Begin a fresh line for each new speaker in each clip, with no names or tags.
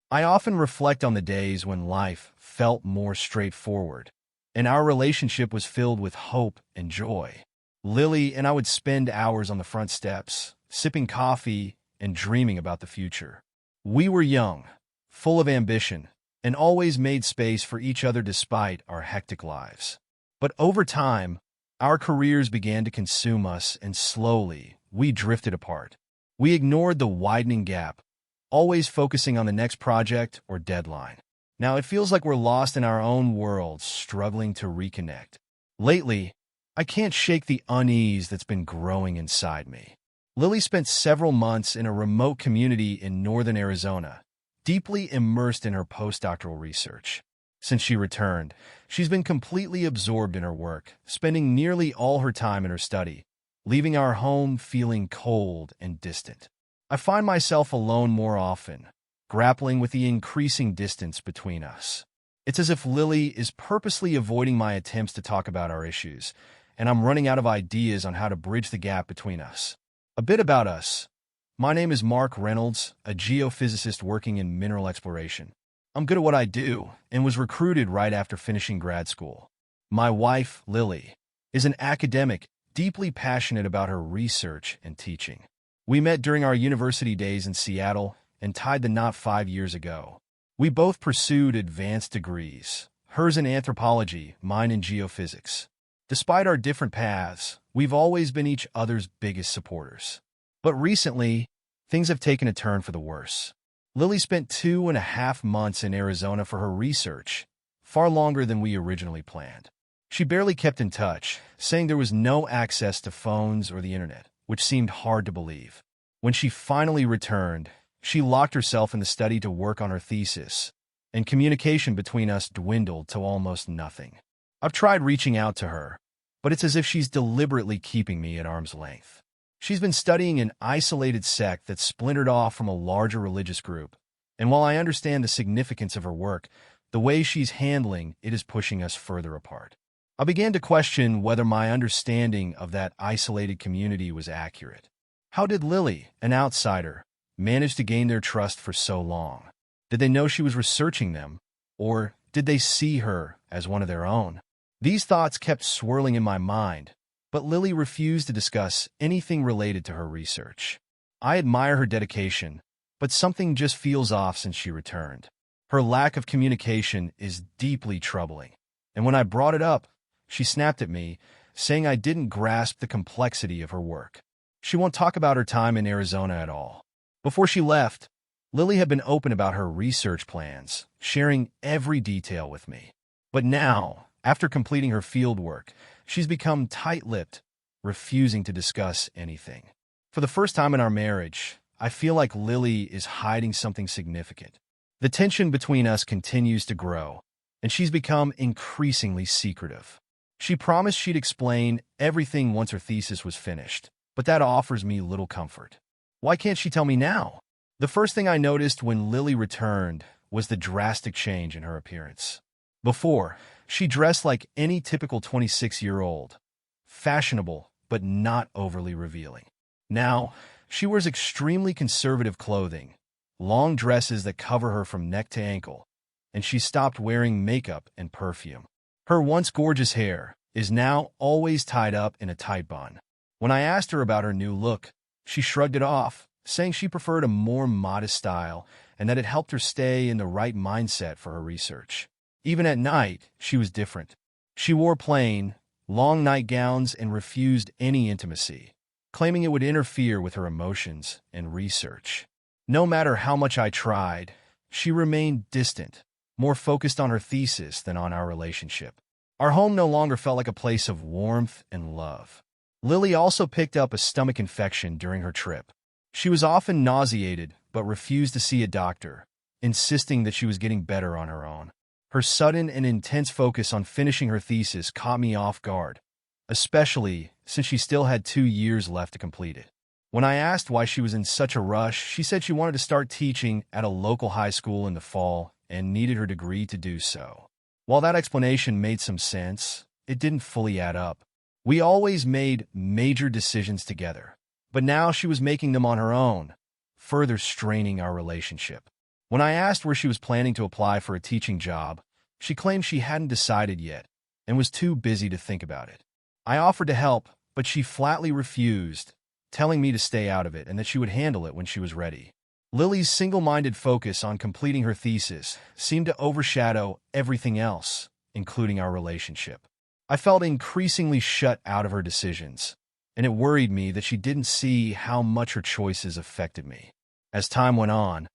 I often reflect on the days when life felt more straightforward, and our relationship was filled with hope and joy. Lily and I would spend hours on the front steps, sipping coffee and dreaming about the future. We were young, full of ambition, and always made space for each other despite our hectic lives. But over time, our careers began to consume us, and slowly, we drifted apart. We ignored the widening gap, always focusing on the next project or deadline. Now it feels like we're lost in our own worlds, struggling to reconnect. Lately, I can't shake the unease that's been growing inside me. Lily spent several months in a remote community in northern Arizona, deeply immersed in her postdoctoral research. Since she returned, she's been completely absorbed in her work, spending nearly all her time in her study, leaving our home feeling cold and distant. I find myself alone more often, grappling with the increasing distance between us. It's as if Lily is purposely avoiding my attempts to talk about our issues, and I'm running out of ideas on how to bridge the gap between us. A bit about us. My name is Mark Reynolds, a geophysicist working in mineral exploration. I'm good at what I do and was recruited right after finishing grad school. My wife, Lily, is an academic, deeply passionate about her research and teaching. We met during our university days in Seattle and tied the knot 5 years ago. We both pursued advanced degrees, hers in anthropology, mine in geophysics. Despite our different paths, we've always been each other's biggest supporters. But recently, things have taken a turn for the worse. Lily spent 2.5 months in Arizona for her research, far longer than we originally planned. She barely kept in touch, saying there was no access to phones or the internet, which seemed hard to believe. When she finally returned, she locked herself in the study to work on her thesis, and communication between us dwindled to almost nothing. I've tried reaching out to her, but it's as if she's deliberately keeping me at arm's length. She's been studying an isolated sect that splintered off from a larger religious group, and while I understand the significance of her work, the way she's handling it is pushing us further apart. I began to question whether my understanding of that isolated community was accurate. How did Lily, an outsider, manage to gain their trust for so long? Did they know she was researching them, or did they see her as one of their own? These thoughts kept swirling in my mind, but Lily refused to discuss anything related to her research. I admire her dedication, but something just feels off since she returned. Her lack of communication is deeply troubling, and when I brought it up, she snapped at me, saying I didn't grasp the complexity of her work. She won't talk about her time in Arizona at all. Before she left, Lily had been open about her research plans, sharing every detail with me. But now, after completing her fieldwork, she's become tight-lipped, refusing to discuss anything. For the first time in our marriage, I feel like Lily is hiding something significant. The tension between us continues to grow, and she's become increasingly secretive. She promised she'd explain everything once her thesis was finished, but that offers me little comfort. Why can't she tell me now? The first thing I noticed when Lily returned was the drastic change in her appearance. Before, she dressed like any typical 26-year-old, fashionable but not overly revealing. Now, she wears extremely conservative clothing, long dresses that cover her from neck to ankle, and she stopped wearing makeup and perfume. Her once gorgeous hair is now always tied up in a tight bun. When I asked her about her new look, she shrugged it off, saying she preferred a more modest style and that it helped her stay in the right mindset for her research. Even at night, she was different. She wore plain, long nightgowns and refused any intimacy, claiming it would interfere with her emotions and research. No matter how much I tried, she remained distant, more focused on her thesis than on our relationship. Our home no longer felt like a place of warmth and love. Lily also picked up a stomach infection during her trip. She was often nauseated but refused to see a doctor, insisting that she was getting better on her own. Her sudden and intense focus on finishing her thesis caught me off guard, especially since she still had 2 years left to complete it. When I asked why she was in such a rush, she said she wanted to start teaching at a local high school in the fall and needed her degree to do so. While that explanation made some sense, it didn't fully add up. We always made major decisions together, but now she was making them on her own, further straining our relationship. When I asked where she was planning to apply for a teaching job, she claimed she hadn't decided yet and was too busy to think about it. I offered to help, but she flatly refused, telling me to stay out of it and that she would handle it when she was ready. Lily's single-minded focus on completing her thesis seemed to overshadow everything else, including our relationship. I felt increasingly shut out of her decisions, and it worried me that she didn't see how much her choices affected me. As time went on,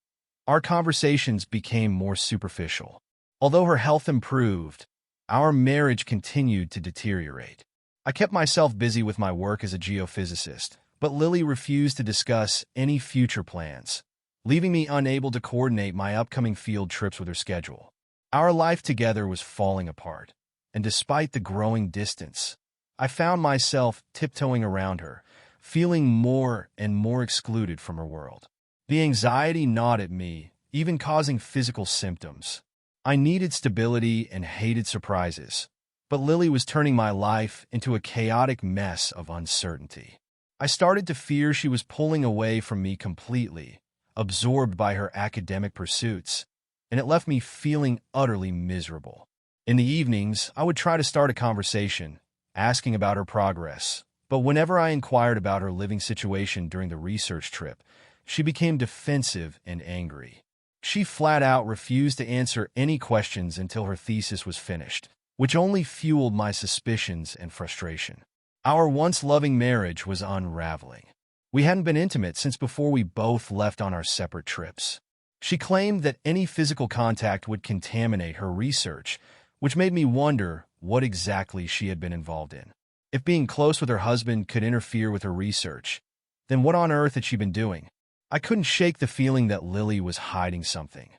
our conversations became more superficial. Although her health improved, our marriage continued to deteriorate. I kept myself busy with my work as a geophysicist, but Lily refused to discuss any future plans, leaving me unable to coordinate my upcoming field trips with her schedule. Our life together was falling apart, and despite the growing distance, I found myself tiptoeing around her, feeling more and more excluded from her world. The anxiety gnawed at me, even causing physical symptoms. I needed stability and hated surprises, but Lily was turning my life into a chaotic mess of uncertainty. I started to fear she was pulling away from me completely, absorbed by her academic pursuits, and it left me feeling utterly miserable. In the evenings, I would try to start a conversation, asking about her progress, but whenever I inquired about her living situation during the research trip, she became defensive and angry. She flat out refused to answer any questions until her thesis was finished, which only fueled my suspicions and frustration. Our once loving marriage was unraveling. We hadn't been intimate since before we both left on our separate trips. She claimed that any physical contact would contaminate her research, which made me wonder what exactly she had been involved in. If being close with her husband could interfere with her research, then what on earth had she been doing? I couldn't shake the feeling that Lily was hiding something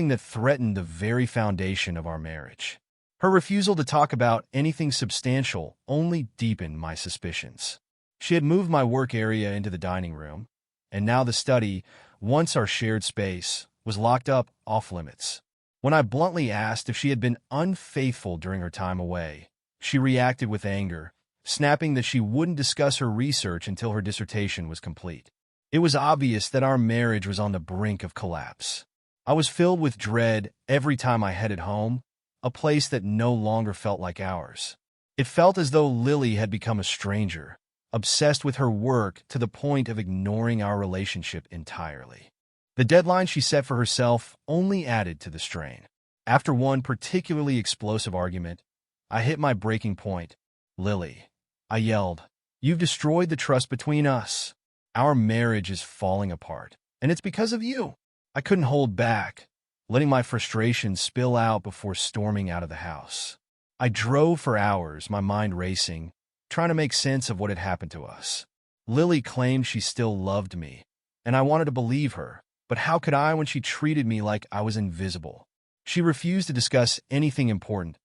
that threatened the very foundation of our marriage. Her refusal to talk about anything substantial only deepened my suspicions. She had moved my work area into the dining room, and now the study, once our shared space, was locked up off-limits. When I bluntly asked if she had been unfaithful during her time away, she reacted with anger, snapping that she wouldn't discuss her research until her dissertation was complete. It was obvious that our marriage was on the brink of collapse. I was filled with dread every time I headed home, a place that no longer felt like ours. It felt as though Lily had become a stranger, obsessed with her work to the point of ignoring our relationship entirely. The deadline she set for herself only added to the strain. After one particularly explosive argument, I hit my breaking point. "Lily," I yelled, "you've destroyed the trust between us. Our marriage is falling apart, and it's because of you." I couldn't hold back, letting my frustration spill out before storming out of the house. I drove for hours, my mind racing, trying to make sense of what had happened to us. Lily claimed she still loved me, and I wanted to believe her, but how could I when she treated me like I was invisible? She refused to discuss anything important.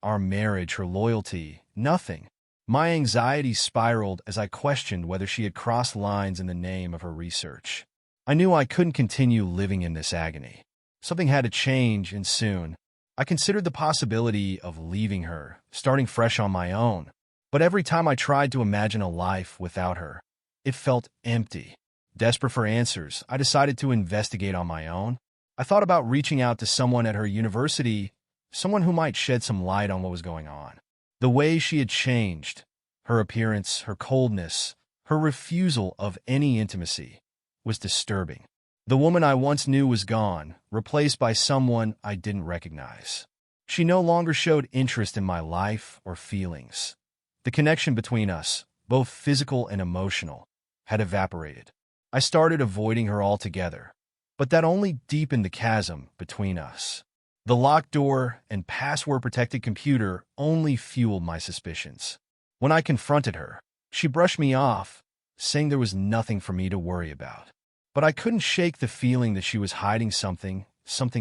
Our marriage, her loyalty, nothing. My anxiety spiraled as I questioned whether she had crossed lines in the name of her research. I knew I couldn't continue living in this agony. Something had to change, and soon. I considered the possibility of leaving her, starting fresh on my own. But every time I tried to imagine a life without her, it felt empty. Desperate for answers, I decided to investigate on my own. I thought about reaching out to someone at her university, someone who might shed some light on what was going on. The way she had changed, her appearance, her coldness, her refusal of any intimacy, was disturbing. The woman I once knew was gone, replaced by someone I didn't recognize. She no longer showed interest in my life or feelings. The connection between us, both physical and emotional, had evaporated. I started avoiding her altogether, but that only deepened the chasm between us. The locked door and password-protected computer only fueled my suspicions. When I confronted her, she brushed me off, saying there was nothing for me to worry about. But I couldn't shake the feeling that she was hiding something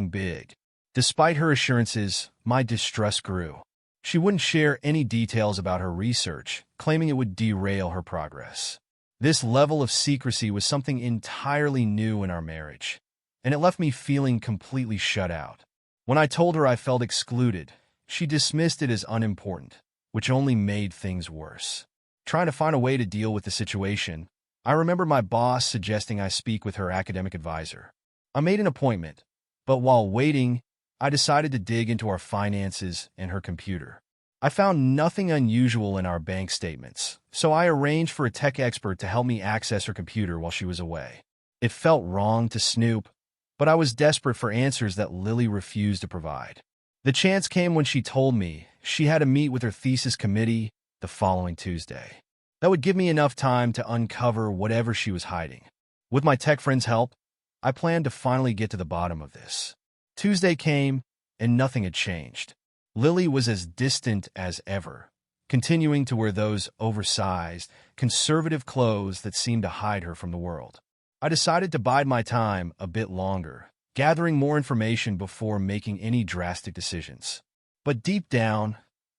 big. Despite her assurances, my distrust grew. She wouldn't share any details about her research, claiming it would derail her progress. This level of secrecy was something entirely new in our marriage, and it left me feeling completely shut out. When I told her I felt excluded, she dismissed it as unimportant, which only made things worse. Trying to find a way to deal with the situation, I remember my boss suggesting I speak with her academic advisor. I made an appointment, but while waiting, I decided to dig into our finances and her computer. I found nothing unusual in our bank statements, so I arranged for a tech expert to help me access her computer while she was away. It felt wrong to snoop, but I was desperate for answers that Lily refused to provide. The chance came when she told me she had to meet with her thesis committee the following Tuesday. That would give me enough time to uncover whatever she was hiding. With my tech friend's help, I planned to finally get to the bottom of this. Tuesday came, and nothing had changed. Lily was as distant as ever, continuing to wear those oversized, conservative clothes that seemed to hide her from the world. I decided to bide my time a bit longer, gathering more information before making any drastic decisions. But deep down,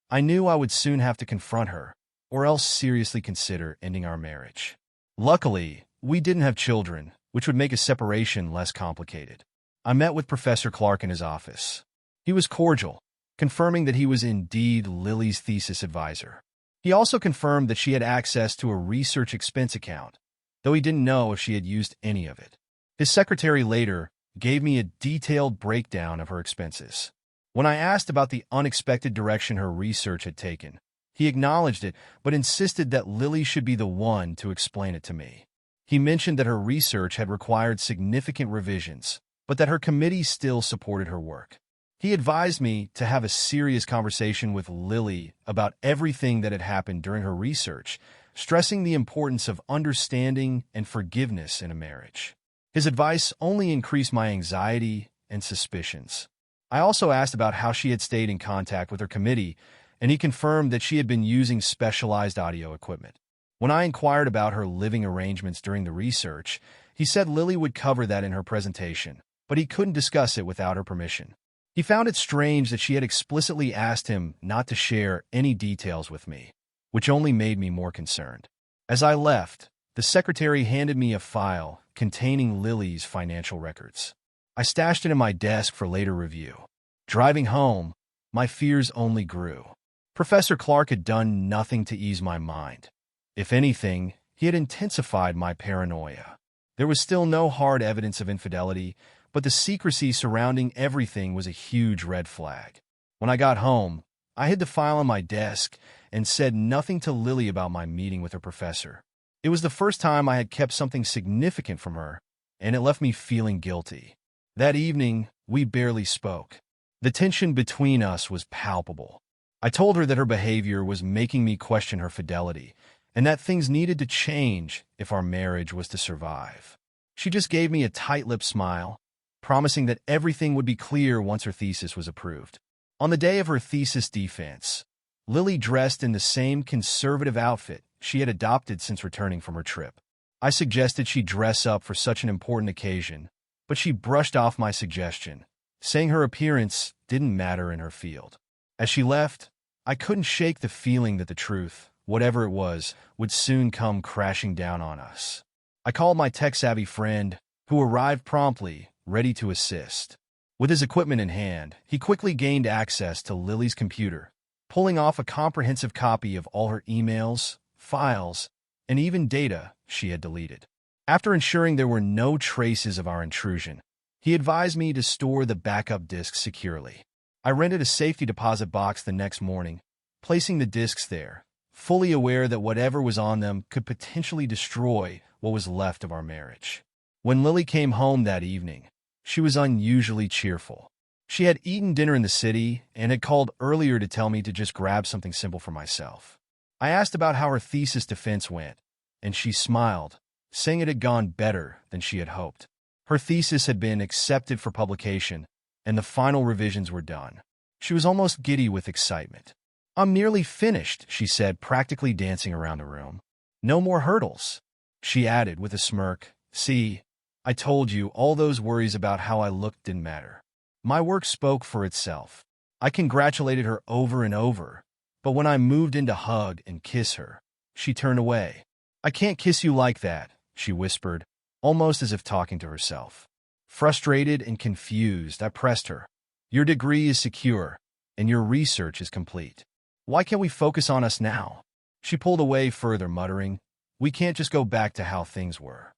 I knew I would soon have to confront her, or else seriously consider ending our marriage. Luckily, we didn't have children, which would make a separation less complicated. I met with Professor Clark in his office. He was cordial, confirming that he was indeed Lily's thesis advisor. He also confirmed that she had access to a research expense account, though he didn't know if she had used any of it. His secretary later gave me a detailed breakdown of her expenses. When I asked about the unexpected direction her research had taken, he acknowledged it, but insisted that Lily should be the one to explain it to me. He mentioned that her research had required significant revisions, but that her committee still supported her work. He advised me to have a serious conversation with Lily about everything that had happened during her research, stressing the importance of understanding and forgiveness in a marriage. His advice only increased my anxiety and suspicions. I also asked about how she had stayed in contact with her committee, and he confirmed that she had been using specialized audio equipment. When I inquired about her living arrangements during the research, he said Lily would cover that in her presentation, but he couldn't discuss it without her permission. He found it strange that she had explicitly asked him not to share any details with me, which only made me more concerned. As I left, the secretary handed me a file containing Lily's financial records. I stashed it in my desk for later review. Driving home, my fears only grew. Professor Clark had done nothing to ease my mind. If anything, he had intensified my paranoia. There was still no hard evidence of infidelity, but the secrecy surrounding everything was a huge red flag. When I got home, I hid the file on my desk and said nothing to Lily about my meeting with her professor. It was the first time I had kept something significant from her, and it left me feeling guilty. That evening, we barely spoke. The tension between us was palpable. I told her that her behavior was making me question her fidelity, and that things needed to change if our marriage was to survive. She just gave me a tight-lipped smile, promising that everything would be clear once her thesis was approved. On the day of her thesis defense, Lily dressed in the same conservative outfit she had adopted since returning from her trip. I suggested she dress up for such an important occasion, but she brushed off my suggestion, saying her appearance didn't matter in her field. As she left, I couldn't shake the feeling that the truth, whatever it was, would soon come crashing down on us. I called my tech-savvy friend, who arrived promptly, ready to assist. With his equipment in hand, he quickly gained access to Lily's computer, pulling off a comprehensive copy of all her emails, files, and even data she had deleted. After ensuring there were no traces of our intrusion, he advised me to store the backup disks securely. I rented a safety deposit box the next morning, placing the disks there, fully aware that whatever was on them could potentially destroy what was left of our marriage. When Lily came home that evening, she was unusually cheerful. She had eaten dinner in the city and had called earlier to tell me to just grab something simple for myself. I asked about how her thesis defense went, and she smiled, saying it had gone better than she had hoped. Her thesis had been accepted for publication, and the final revisions were done. She was almost giddy with excitement. "I'm nearly finished," she said, practically dancing around the room. "No more hurdles," she added with a smirk. "See, I told you all those worries about how I looked didn't matter." My work spoke for itself. I congratulated her over and over, but when I moved in to hug and kiss her, she turned away. "I can't kiss you like that," she whispered, almost as if talking to herself. Frustrated and confused, I pressed her. "Your degree is secure, and your research is complete. Why can't we focus on us now?" She pulled away further, muttering, "We can't just go back to how things were."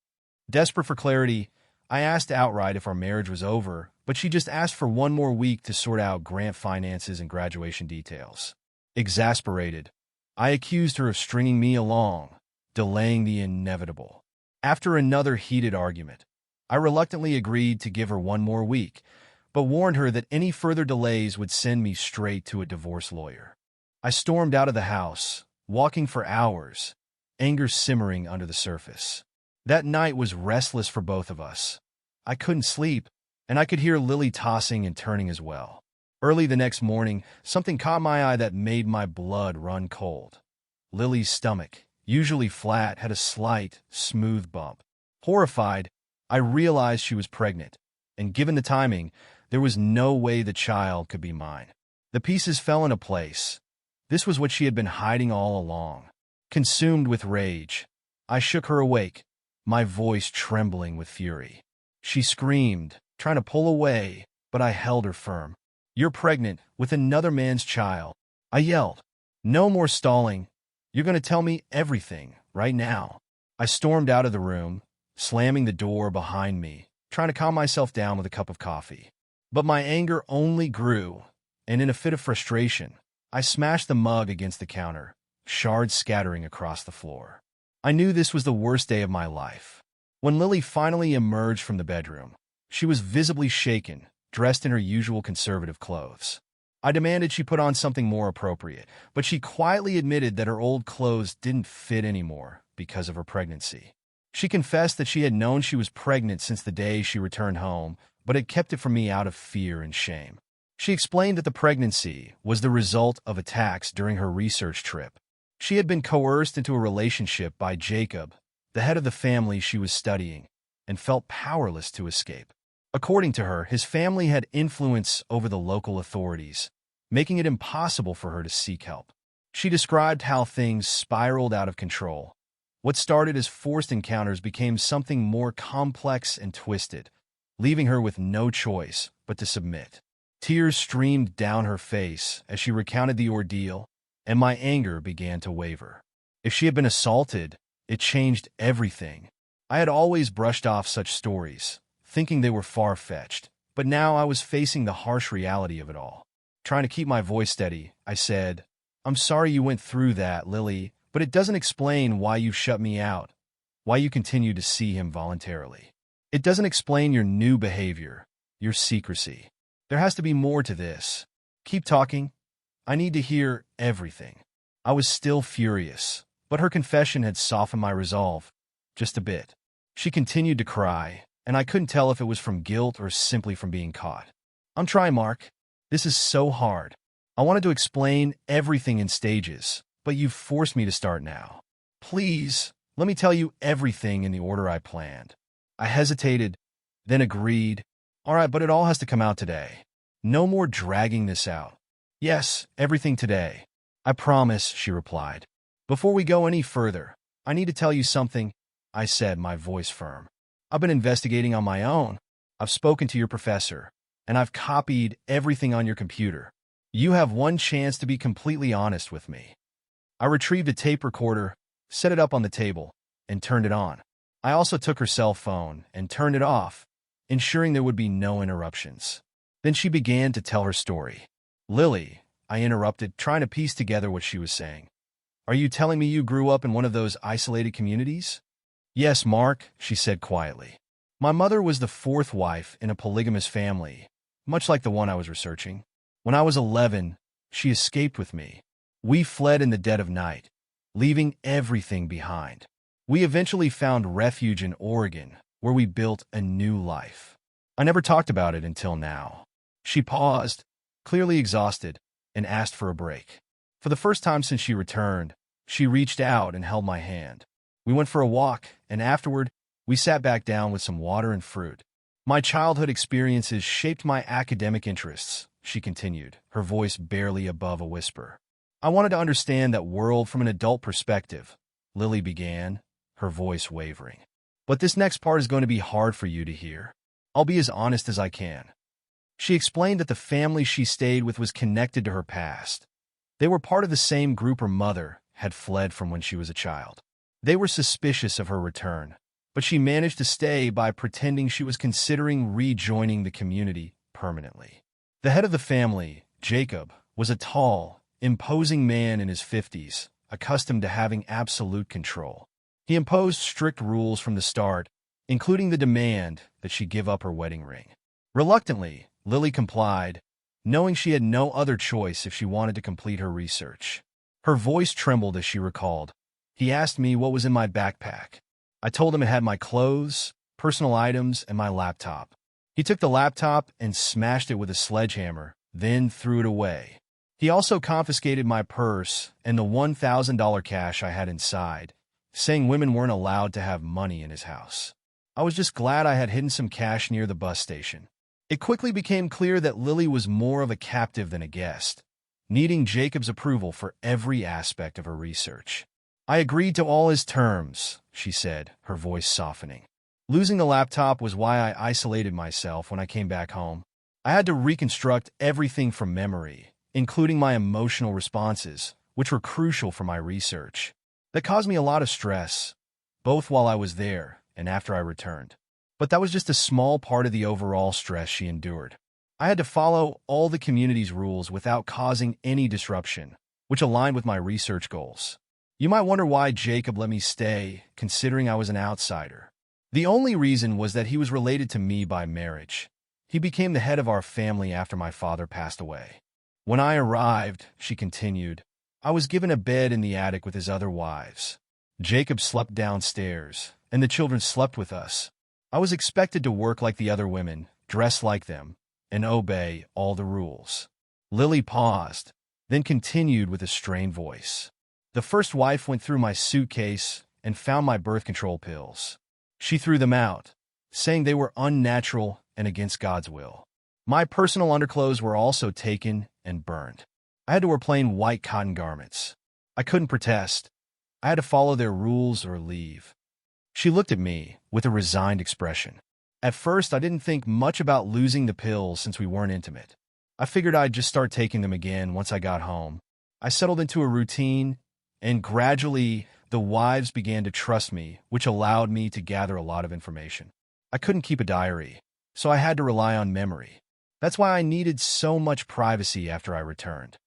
Desperate for clarity, I asked outright if our marriage was over, but she just asked for one more week to sort out grant finances and graduation details. Exasperated, I accused her of stringing me along, delaying the inevitable. After another heated argument, I reluctantly agreed to give her one more week, but warned her that any further delays would send me straight to a divorce lawyer. I stormed out of the house, walking for hours, anger simmering under the surface. That night was restless for both of us. I couldn't sleep, and I could hear Lily tossing and turning as well. Early the next morning, something caught my eye that made my blood run cold. Lily's stomach, usually flat, had a slight, smooth bump. Horrified, I realized she was pregnant, and given the timing, there was no way the child could be mine. The pieces fell into place. This was what she had been hiding all along. Consumed with rage, I shook her awake, my voice trembling with fury. She screamed, trying to pull away, but I held her firm. "You're pregnant with another man's child," I yelled. "No more stalling. You're going to tell me everything, right now." I stormed out of the room, slamming the door behind me, trying to calm myself down with a cup of coffee. But my anger only grew, and in a fit of frustration, I smashed the mug against the counter, shards scattering across the floor. I knew this was the worst day of my life. When Lily finally emerged from the bedroom, she was visibly shaken, dressed in her usual conservative clothes. I demanded she put on something more appropriate, but she quietly admitted that her old clothes didn't fit anymore because of her pregnancy. She confessed that she had known she was pregnant since the day she returned home, but had kept it from me out of fear and shame. She explained that the pregnancy was the result of attacks during her research trip. She had been coerced into a relationship by Jacob, the head of the family she was studying, and felt powerless to escape. According to her, his family had influence over the local authorities, making it impossible for her to seek help. She described how things spiraled out of control. What started as forced encounters became something more complex and twisted, leaving her with no choice but to submit. Tears streamed down her face as she recounted the ordeal, and my anger began to waver. If she had been assaulted, it changed everything. I had always brushed off such stories, thinking they were far-fetched, but now I was facing the harsh reality of it all. Trying to keep my voice steady, I said, "I'm sorry you went through that, Lily, but it doesn't explain why you shut me out, why you continue to see him voluntarily. It doesn't explain your new behavior, your secrecy. There has to be more to this. Keep talking. I need to hear everything." I was still furious, but her confession had softened my resolve, just a bit. She continued to cry, and I couldn't tell if it was from guilt or simply from being caught. "I'm trying, Mark. This is so hard. I wanted to explain everything in stages, but you've forced me to start now. Please, let me tell you everything in the order I planned." I hesitated, then agreed. "All right, but it all has to come out today. No more dragging this out." "Yes, everything today. I promise," she replied. "Before we go any further, I need to tell you something," I said, my voice firm. "I've been investigating on my own. I've spoken to your professor, and I've copied everything on your computer. You have one chance to be completely honest with me." I retrieved a tape recorder, set it up on the table, and turned it on. I also took her cell phone and turned it off, ensuring there would be no interruptions. Then she began to tell her story. "Lily," I interrupted, trying to piece together what she was saying. "Are you telling me you grew up in one of those isolated communities?" "Yes, Mark," she said quietly. "My mother was the fourth wife in a polygamous family, much like the one I was researching. When I was 11, she escaped with me. We fled in the dead of night, leaving everything behind. We eventually found refuge in Oregon, where we built a new life. I never talked about it until now." She paused, clearly exhausted, and asked for a break. For the first time since she returned, she reached out and held my hand. We went for a walk, and afterward, we sat back down with some water and fruit. "My childhood experiences shaped my academic interests," she continued, her voice barely above a whisper. "I wanted to understand that world from an adult perspective," Lily began, her voice wavering. "But this next part is going to be hard for you to hear. I'll be as honest as I can." She explained that the family she stayed with was connected to her past. They were part of the same group her mother had fled from when she was a child. They were suspicious of her return, but but she managed to stay by pretending she was considering rejoining the community permanently. The head of the family, Jacob, was a tall, imposing man in his 50s, accustomed to having absolute control. He imposed strict rules from the start, including the demand that she give up her wedding ring. Reluctantly, Lily complied, knowing she had no other choice if she wanted to complete her research. Her voice trembled as she recalled. He asked me what was in my backpack. I told him it had my clothes, personal items, and my laptop. He took the laptop and smashed it with a sledgehammer, then threw it away. He also confiscated my purse and the $1,000 cash I had inside, saying women weren't allowed to have money in his house. I was just glad I had hidden some cash near the bus station. It quickly became clear that Lily was more of a captive than a guest, needing Jacob's approval for every aspect of her research. I agreed to all his terms, she said, her voice softening. Losing the laptop was why I isolated myself when I came back home. I had to reconstruct everything from memory, including my emotional responses, which were crucial for my research. That caused me a lot of stress, both while I was there and after I returned. But that was just a small part of the overall stress she endured. I had to follow all the community's rules without causing any disruption, which aligned with my research goals. You might wonder why Jacob let me stay, considering I was an outsider. The only reason was that he was related to me by marriage. He became the head of our family after my father passed away. When I arrived, she continued, I was given a bed in the attic with his other wives. Jacob slept downstairs, and the children slept with us. I was expected to work like the other women, dress like them, and obey all the rules. Lily paused, then continued with a strained voice. The first wife went through my suitcase and found my birth control pills. She threw them out, saying they were unnatural and against God's will. My personal underclothes were also taken and burned. I had to wear plain white cotton garments. I couldn't protest. I had to follow their rules or leave. She looked at me with a resigned expression. At first, I didn't think much about losing the pills since we weren't intimate. I figured I'd just start taking them again once I got home. I settled into a routine, and gradually, the wives began to trust me, which allowed me to gather a lot of information. I couldn't keep a diary, so I had to rely on memory. That's why I needed so much privacy after I returned.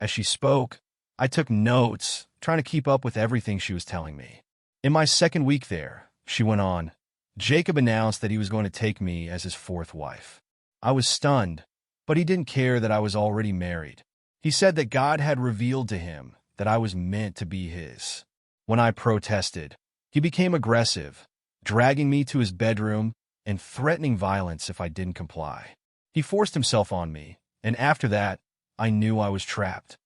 As she spoke, I took notes, trying to keep up with everything she was telling me. In my second week there, she went on, Jacob announced that he was going to take me as his fourth wife. I was stunned, but he didn't care that I was already married. He said that God had revealed to him that I was meant to be his. When I protested, he became aggressive, dragging me to his bedroom and threatening violence if I didn't comply. He forced himself on me, and after that, I knew I was trapped.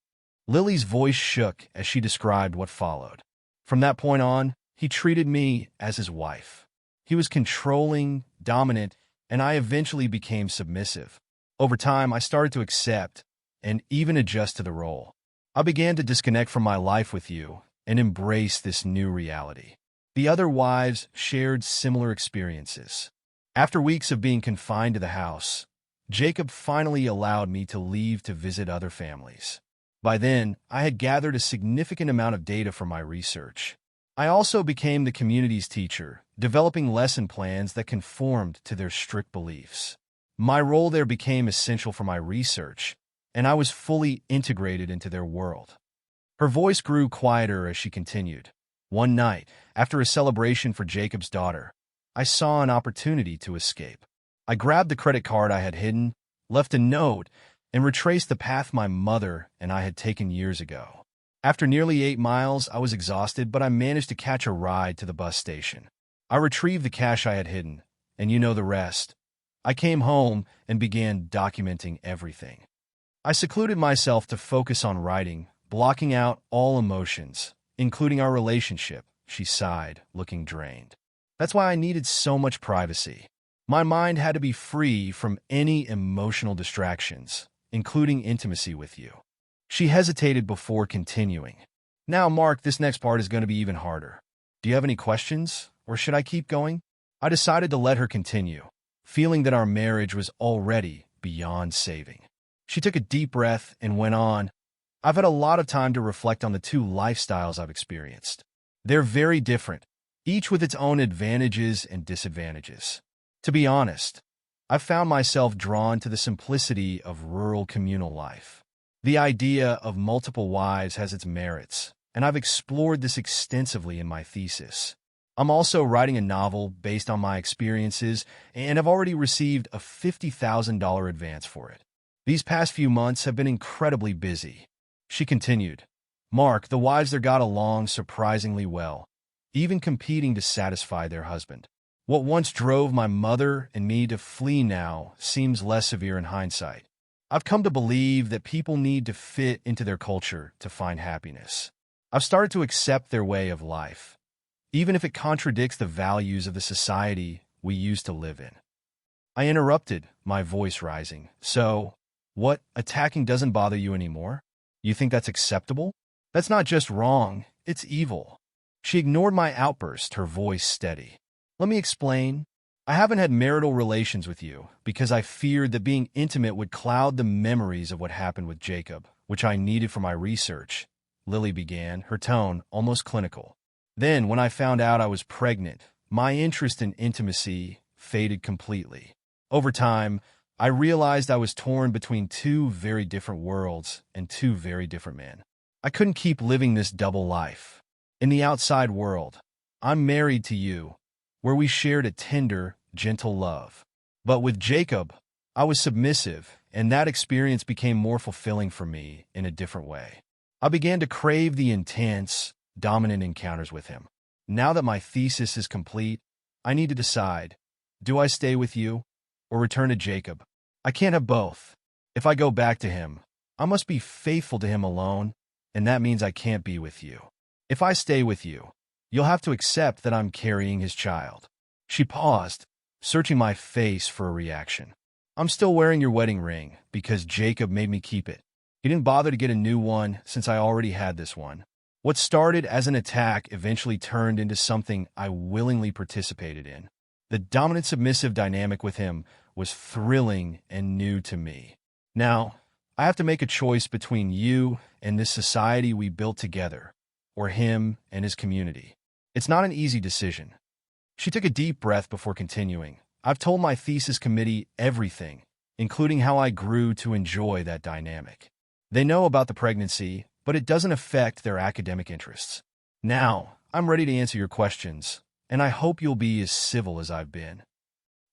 Lily's voice shook as she described what followed. From that point on, he treated me as his wife. He was controlling, dominant, and I eventually became submissive. Over time, I started to accept and even adjust to the role. I began to disconnect from my life with you and embrace this new reality. The other wives shared similar experiences. After weeks of being confined to the house, Jacob finally allowed me to leave to visit other families. By then, I had gathered a significant amount of data for my research. I also became the community's teacher, developing lesson plans that conformed to their strict beliefs. My role there became essential for my research, and I was fully integrated into their world. Her voice grew quieter as she continued. One night, after a celebration for Jacob's daughter, I saw an opportunity to escape. I grabbed the credit card I had hidden, left a note, and retraced the path my mother and I had taken years ago. After nearly 8 miles, I was exhausted, but I managed to catch a ride to the bus station. I retrieved the cash I had hidden, and you know the rest. I came home and began documenting everything. I secluded myself to focus on writing, blocking out all emotions, including our relationship, she sighed, looking drained. That's why I needed so much privacy. My mind had to be free from any emotional distractions, including intimacy with you. She hesitated before continuing. Now, Mark, this next part is going to be even harder. Do you have any questions, or should I keep going? I decided to let her continue, feeling that our marriage was already beyond saving. She took a deep breath and went on. I've had a lot of time to reflect on the two lifestyles I've experienced. They're very different, each with its own advantages and disadvantages. To be honest, I've found myself drawn to the simplicity of rural communal life. The idea of multiple wives has its merits, and I've explored this extensively in my thesis. I'm also writing a novel based on my experiences, and I've already received a $50,000 advance for it. These past few months have been incredibly busy. She continued, Mark, the wives there got along surprisingly well, even competing to satisfy their husband. What once drove my mother and me to flee now seems less severe in hindsight. I've come to believe that people need to fit into their culture to find happiness. I've started to accept their way of life, even if it contradicts the values of the society we used to live in. I interrupted, my voice rising. So, what, attacking doesn't bother you anymore? You think that's acceptable? That's not just wrong, it's evil. She ignored my outburst, her voice steady. Let me explain. I haven't had marital relations with you because I feared that being intimate would cloud the memories of what happened with Jacob, which I needed for my research. Lily began, her tone almost clinical. Then, when I found out I was pregnant, my interest in intimacy faded completely. Over time, I realized I was torn between two very different worlds and two very different men. I couldn't keep living this double life. In the outside world, I'm married to you, where we shared a tender, gentle love. But with Jacob, I was submissive, and that experience became more fulfilling for me in a different way. I began to crave the intense, dominant encounters with him. Now that my thesis is complete, I need to decide, do I stay with you or return to Jacob? I can't have both. If I go back to him, I must be faithful to him alone, and that means I can't be with you. If I stay with you, you'll have to accept that I'm carrying his child. She paused, searching my face for a reaction. I'm still wearing your wedding ring because Jacob made me keep it. He didn't bother to get a new one since I already had this one. What started as an attack eventually turned into something I willingly participated in. The dominant-submissive dynamic with him was thrilling and new to me. Now, I have to make a choice between you and this society we built together, or him and his community. It's not an easy decision. She took a deep breath before continuing. I've told my thesis committee everything, including how I grew to enjoy that dynamic. They know about the pregnancy, but it doesn't affect their academic interests. Now, I'm ready to answer your questions, and I hope you'll be as civil as I've been.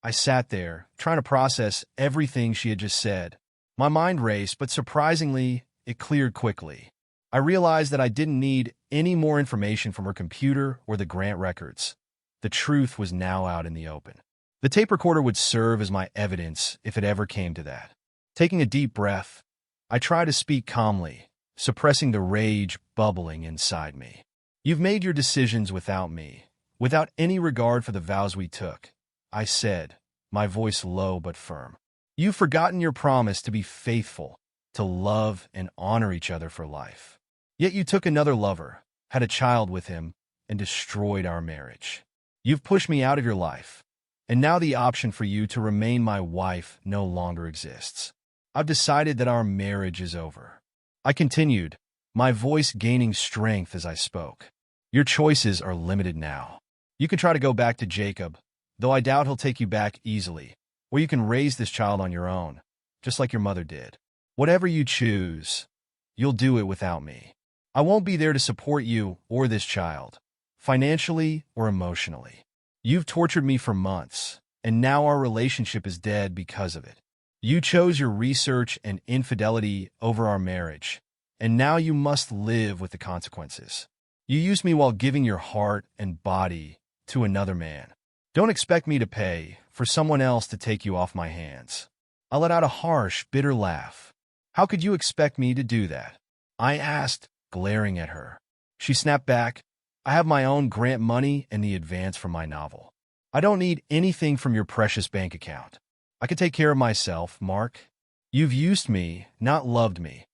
I sat there, trying to process everything she had just said. My mind raced, but surprisingly, it cleared quickly. I realized that I didn't need any more information from her computer or the grant records. The truth was now out in the open. The tape recorder would serve as my evidence if it ever came to that. Taking a deep breath, I tried to speak calmly, suppressing the rage bubbling inside me. You've made your decisions without me, without any regard for the vows we took, I said, my voice low but firm. You've forgotten your promise to be faithful, to love and honor each other for life. Yet you took another lover, had a child with him, and destroyed our marriage. You've pushed me out of your life, and now the option for you to remain my wife no longer exists. I've decided that our marriage is over. I continued, my voice gaining strength as I spoke. Your choices are limited now. You can try to go back to Jacob, though I doubt he'll take you back easily, or you can raise this child on your own, just like your mother did. Whatever you choose, you'll do it without me. I won't be there to support you or this child, financially or emotionally. You've tortured me for months, and now our relationship is dead because of it. You chose your research and infidelity over our marriage, and now you must live with the consequences. You used me while giving your heart and body to another man. Don't expect me to pay for someone else to take you off my hands. I let out a harsh, bitter laugh. How could you expect me to do that? I asked, glaring at her. She snapped back, I have my own grant money and the advance from my novel. I don't need anything from your precious bank account. I can take care of myself, Mark. You've used me, not loved me.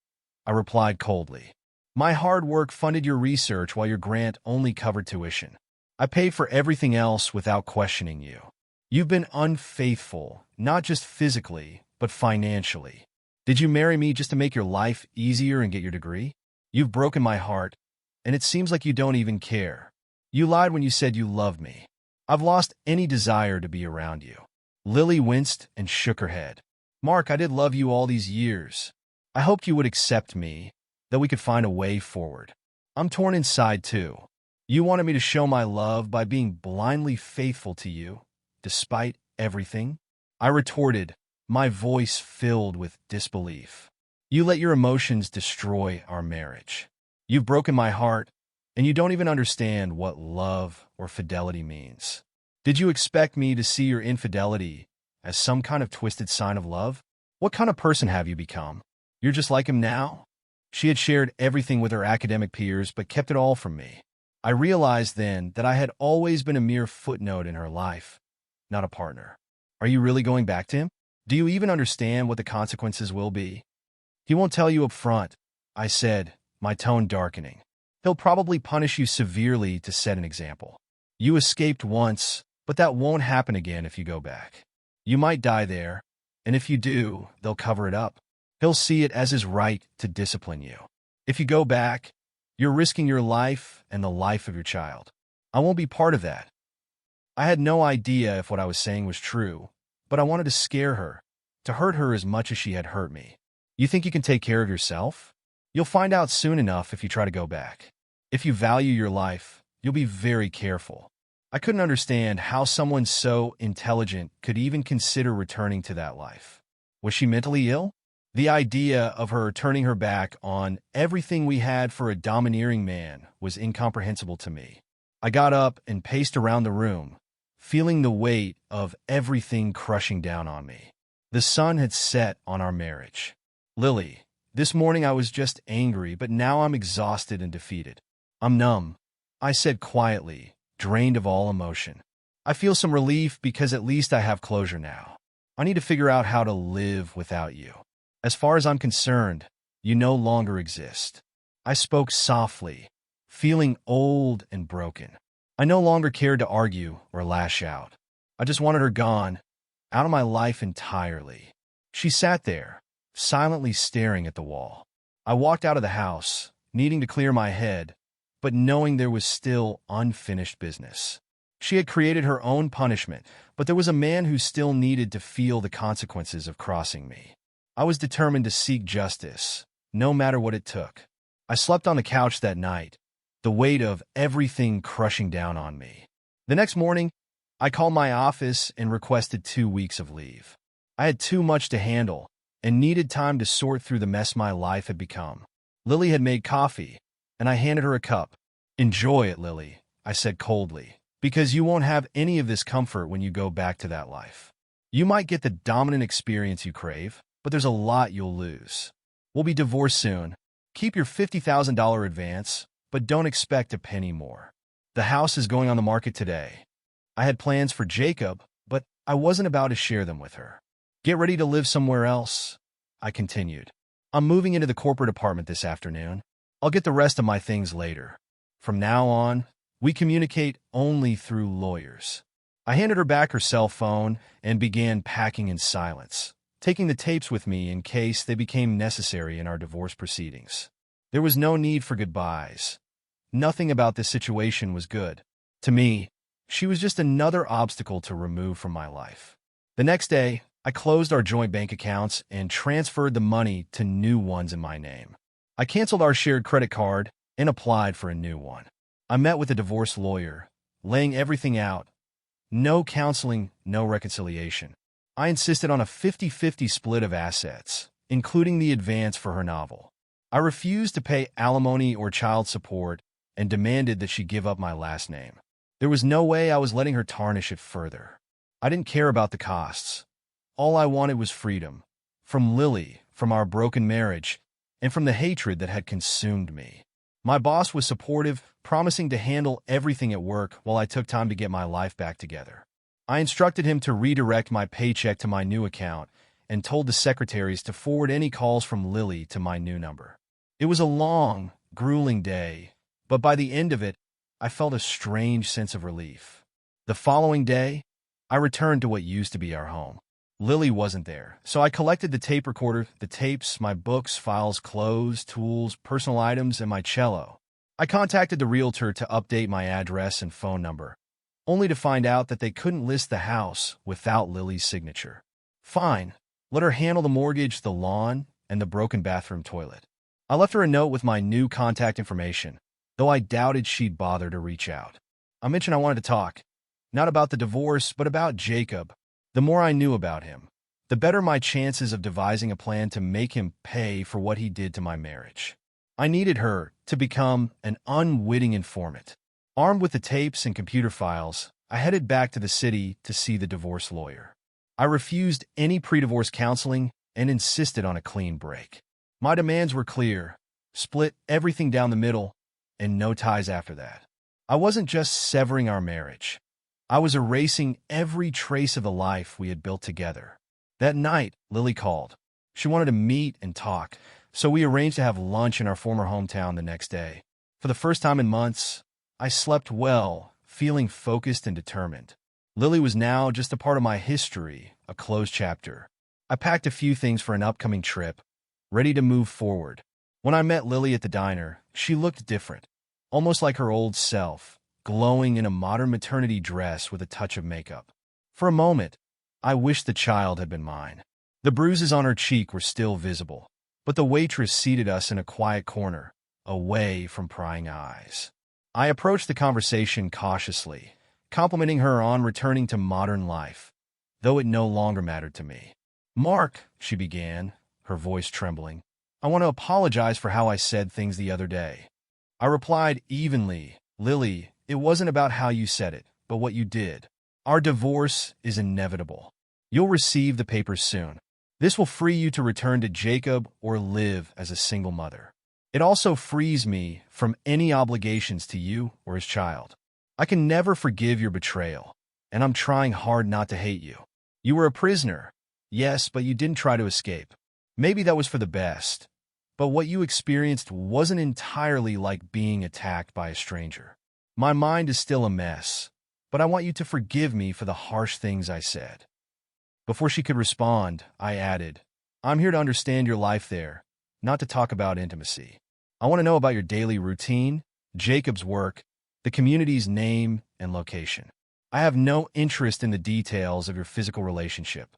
I replied coldly. My hard work funded your research while your grant only covered tuition. I paid for everything else without questioning you. You've been unfaithful, not just physically, but financially. Did you marry me just to make your life easier and get your degree? You've broken my heart, and it seems like you don't even care. You lied when you said you loved me. I've lost any desire to be around you. Lily winced and shook her head. Mark, I did love you all these years. I hoped you would accept me, that we could find a way forward. I'm torn inside, too. You wanted me to show my love by being blindly faithful to you, despite everything? I retorted, my voice filled with disbelief. You let your emotions destroy our marriage. You've broken my heart, and you don't even understand what love or fidelity means. Did you expect me to see your infidelity as some kind of twisted sign of love? What kind of person have you become? You're just like him now? She had shared everything with her academic peers but kept it all from me. I realized then that I had always been a mere footnote in her life, not a partner. Are you really going back to him? Do you even understand what the consequences will be? He won't tell you up front, I said, my tone darkening. He'll probably punish you severely to set an example. You escaped once, but that won't happen again if you go back. You might die there, and if you do, they'll cover it up. He'll see it as his right to discipline you. If you go back, you're risking your life and the life of your child. I won't be part of that. I had no idea if what I was saying was true, but I wanted to scare her, to hurt her as much as she had hurt me. You think you can take care of yourself? You'll find out soon enough if you try to go back. If you value your life, you'll be very careful. I couldn't understand how someone so intelligent could even consider returning to that life. Was she mentally ill? The idea of her turning her back on everything we had for a domineering man was incomprehensible to me. I got up and paced around the room, feeling the weight of everything crushing down on me. The sun had set on our marriage. Lily, this morning I was just angry, but now I'm exhausted and defeated. I'm numb, I said quietly, drained of all emotion. I feel some relief because at least I have closure now. I need to figure out how to live without you. As far as I'm concerned, you no longer exist. I spoke softly, feeling old and broken. I no longer cared to argue or lash out. I just wanted her gone, out of my life entirely. She sat there, silently staring at the wall. I walked out of the house, needing to clear my head, but knowing there was still unfinished business. She had created her own punishment, but there was a man who still needed to feel the consequences of crossing me. I was determined to seek justice, no matter what it took. I slept on the couch that night, the weight of everything crushing down on me. The next morning, I called my office and requested 2 weeks of leave. I had too much to handle and needed time to sort through the mess my life had become. Lily had made coffee, and I handed her a cup. Enjoy it, Lily, I said coldly, because you won't have any of this comfort when you go back to that life. You might get the dominant experience you crave, but there's a lot you'll lose. We'll be divorced soon. Keep your $50,000 advance, but don't expect a penny more. The house is going on the market today. I had plans for Jacob, but I wasn't about to share them with her. Get ready to live somewhere else, I continued. I'm moving into the corporate apartment this afternoon. I'll get the rest of my things later. From now on, we communicate only through lawyers. I handed her back her cell phone and began packing in silence, taking the tapes with me in case they became necessary in our divorce proceedings. There was no need for goodbyes. Nothing about this situation was good. To me, she was just another obstacle to remove from my life. The next day, I closed our joint bank accounts and transferred the money to new ones in my name. I canceled our shared credit card and applied for a new one. I met with a divorce lawyer, laying everything out. No counseling, no reconciliation. I insisted on a 50-50 split of assets, including the advance for her novel. I refused to pay alimony or child support and demanded that she give up my last name. There was no way I was letting her tarnish it further. I didn't care about the costs. All I wanted was freedom. From Lily, from our broken marriage, and from the hatred that had consumed me. My boss was supportive, promising to handle everything at work while I took time to get my life back together. I instructed him to redirect my paycheck to my new account and told the secretaries to forward any calls from Lily to my new number. It was a long, grueling day, but by the end of it, I felt a strange sense of relief. The following day, I returned to what used to be our home. Lily wasn't there, so I collected the tape recorder, the tapes, my books, files, clothes, tools, personal items, and my cello. I contacted the realtor to update my address and phone number, only to find out that they couldn't list the house without Lily's signature. Fine, let her handle the mortgage, the lawn, and the broken bathroom toilet. I left her a note with my new contact information, though I doubted she'd bother to reach out. I mentioned I wanted to talk, not about the divorce, but about Jacob. The more I knew about him, the better my chances of devising a plan to make him pay for what he did to my marriage. I needed her to become an unwitting informant. Armed with the tapes and computer files, I headed back to the city to see the divorce lawyer. I refused any pre-divorce counseling and insisted on a clean break. My demands were clear: split everything down the middle and no ties after that. I wasn't just severing our marriage. I was erasing every trace of the life we had built together. That night, Lily called. She wanted to meet and talk, so we arranged to have lunch in our former hometown the next day. For the first time in months, I slept well, feeling focused and determined. Lily was now just a part of my history, a closed chapter. I packed a few things for an upcoming trip, ready to move forward. When I met Lily at the diner, she looked different, almost like her old self, glowing in a modern maternity dress with a touch of makeup. For a moment, I wished the child had been mine. The bruises on her cheek were still visible, but the waitress seated us in a quiet corner, away from prying eyes. I approached the conversation cautiously, complimenting her on returning to modern life, though it no longer mattered to me. "Mark," she began, her voice trembling, "I want to apologize for how I said things the other day." I replied evenly, "Lily, it wasn't about how you said it, but what you did. Our divorce is inevitable. You'll receive the papers soon. This will free you to return to Jacob or live as a single mother. It also frees me from any obligations to you or his child. I can never forgive your betrayal, and I'm trying hard not to hate you. You were a prisoner, yes, but you didn't try to escape. Maybe that was for the best, but what you experienced wasn't entirely like being attacked by a stranger. My mind is still a mess, but I want you to forgive me for the harsh things I said." Before she could respond, I added, "I'm here to understand your life there, not to talk about intimacy. I want to know about your daily routine, Jacob's work, the community's name and location. I have no interest in the details of your physical relationship."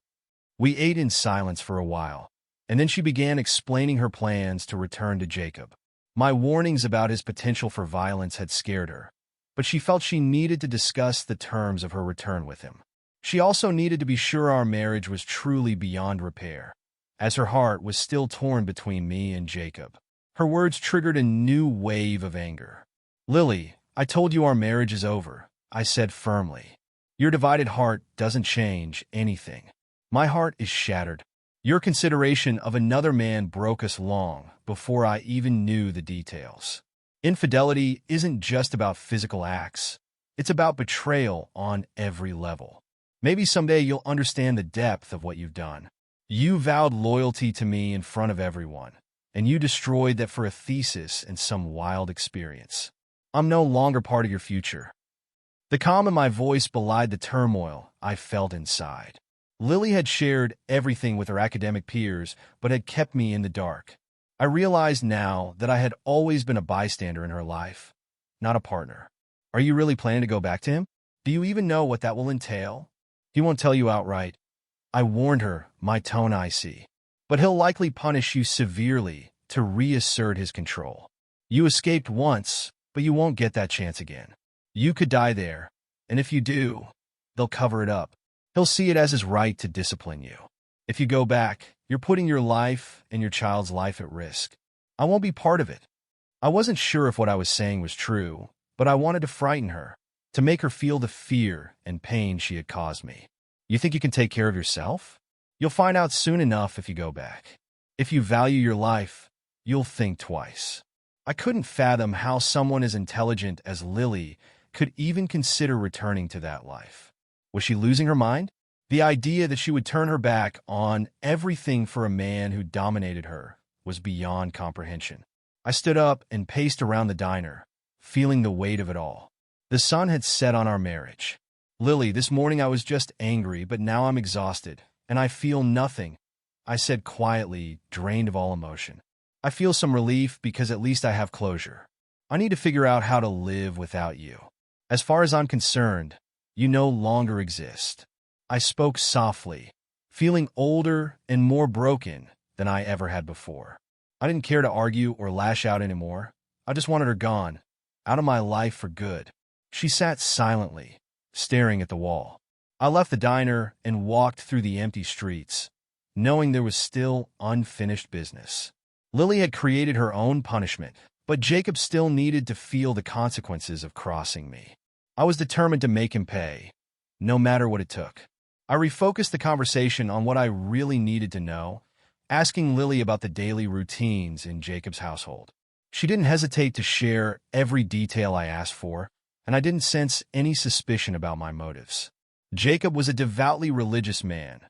We ate in silence for a while, and then she began explaining her plans to return to Jacob. My warnings about his potential for violence had scared her, but she felt she needed to discuss the terms of her return with him. She also needed to be sure our marriage was truly beyond repair, as her heart was still torn between me and Jacob. Her words triggered a new wave of anger. "Lily, I told you our marriage is over," I said firmly. "Your divided heart doesn't change anything. My heart is shattered. Your consideration of another man broke us long before I even knew the details. Infidelity isn't just about physical acts. It's about betrayal on every level. Maybe someday you'll understand the depth of what you've done. You vowed loyalty to me in front of everyone, and you destroyed that for a thesis and some wild experience. I'm no longer part of your future." The calm in my voice belied the turmoil I felt inside. Lily had shared everything with her academic peers, but had kept me in the dark. I realized now that I had always been a bystander in her life, not a partner. "Are you really planning to go back to him? Do you even know what that will entail?" "He won't tell you outright." I warned her, my tone icy. "But he'll likely punish you severely to reassert his control. You escaped once, but you won't get that chance again. You could die there, and if you do, they'll cover it up. He'll see it as his right to discipline you. If you go back, you're putting your life and your child's life at risk. I won't be part of it." I wasn't sure if what I was saying was true, but I wanted to frighten her, to make her feel the fear and pain she had caused me. "You think you can take care of yourself? You'll find out soon enough if you go back. If you value your life, you'll think twice." I couldn't fathom how someone as intelligent as Lily could even consider returning to that life. Was she losing her mind? The idea that she would turn her back on everything for a man who dominated her was beyond comprehension. I stood up and paced around the diner, feeling the weight of it all. The sun had set on our marriage. "Lily, this morning I was just angry, but now I'm exhausted, and I feel nothing," I said quietly, drained of all emotion. "I feel some relief because at least I have closure." I need to figure out how to live without you. As far as I'm concerned, you no longer exist. I spoke softly, feeling older and more broken than I ever had before. I didn't care to argue or lash out anymore. I just wanted her gone, out of my life for good. She sat silently, staring at the wall. I left the diner and walked through the empty streets, knowing there was still unfinished business. Lily had created her own punishment, but Jacob still needed to feel the consequences of crossing me. I was determined to make him pay, no matter what it took. I refocused the conversation on what I really needed to know, asking Lily about the daily routines in Jacob's household. She didn't hesitate to share every detail I asked for, and I didn't sense any suspicion about my motives. Jacob was a devoutly religious man,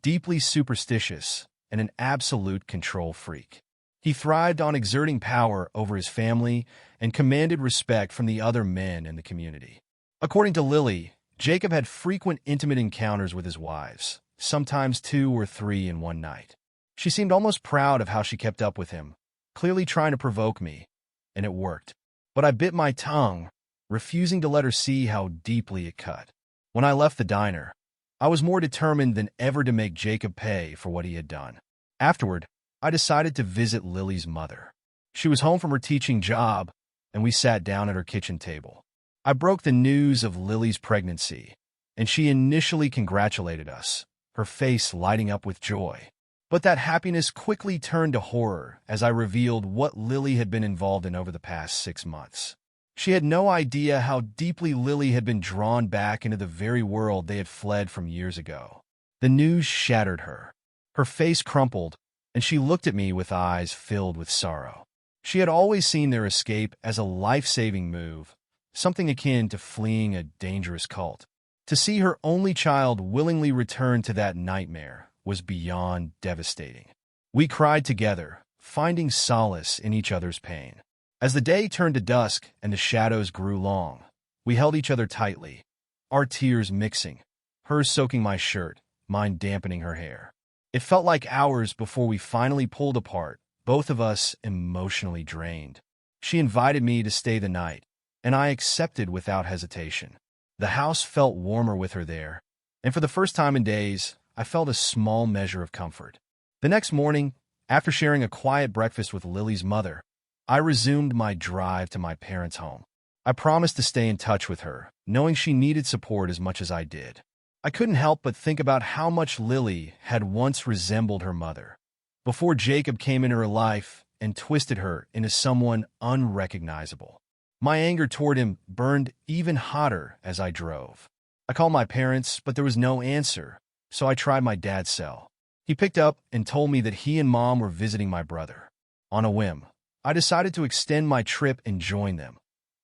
deeply superstitious, and an absolute control freak. He thrived on exerting power over his family and commanded respect from the other men in the community. According to Lily, Jacob had frequent intimate encounters with his wives, sometimes 2 or 3 in one night. She seemed almost proud of how she kept up with him, clearly trying to provoke me, and it worked. But I bit my tongue, refusing to let her see how deeply it cut. When I left the diner, I was more determined than ever to make Jacob pay for what he had done. Afterward, I decided to visit Lily's mother. She was home from her teaching job, and we sat down at her kitchen table. I broke the news of Lily's pregnancy, and she initially congratulated us, her face lighting up with joy. But that happiness quickly turned to horror as I revealed what Lily had been involved in over the past 6 months. She had no idea how deeply Lily had been drawn back into the very world they had fled from years ago. The news shattered her. Her face crumpled, and she looked at me with eyes filled with sorrow. She had always seen their escape as a life-saving move, something akin to fleeing a dangerous cult. To see her only child willingly return to that nightmare was beyond devastating. We cried together, finding solace in each other's pain. As the day turned to dusk and the shadows grew long, we held each other tightly, our tears mixing, hers soaking my shirt, mine dampening her hair. It felt like hours before we finally pulled apart, both of us emotionally drained. She invited me to stay the night, and I accepted without hesitation. The house felt warmer with her there, and for the first time in days, I felt a small measure of comfort. The next morning, after sharing a quiet breakfast with Lily's mother, I resumed my drive to my parents' home. I promised to stay in touch with her, knowing she needed support as much as I did. I couldn't help but think about how much Lily had once resembled her mother, before Jacob came into her life and twisted her into someone unrecognizable. My anger toward him burned even hotter as I drove. I called my parents, but there was no answer, so I tried my dad's cell. He picked up and told me that he and Mom were visiting my brother. On a whim, I decided to extend my trip and join them,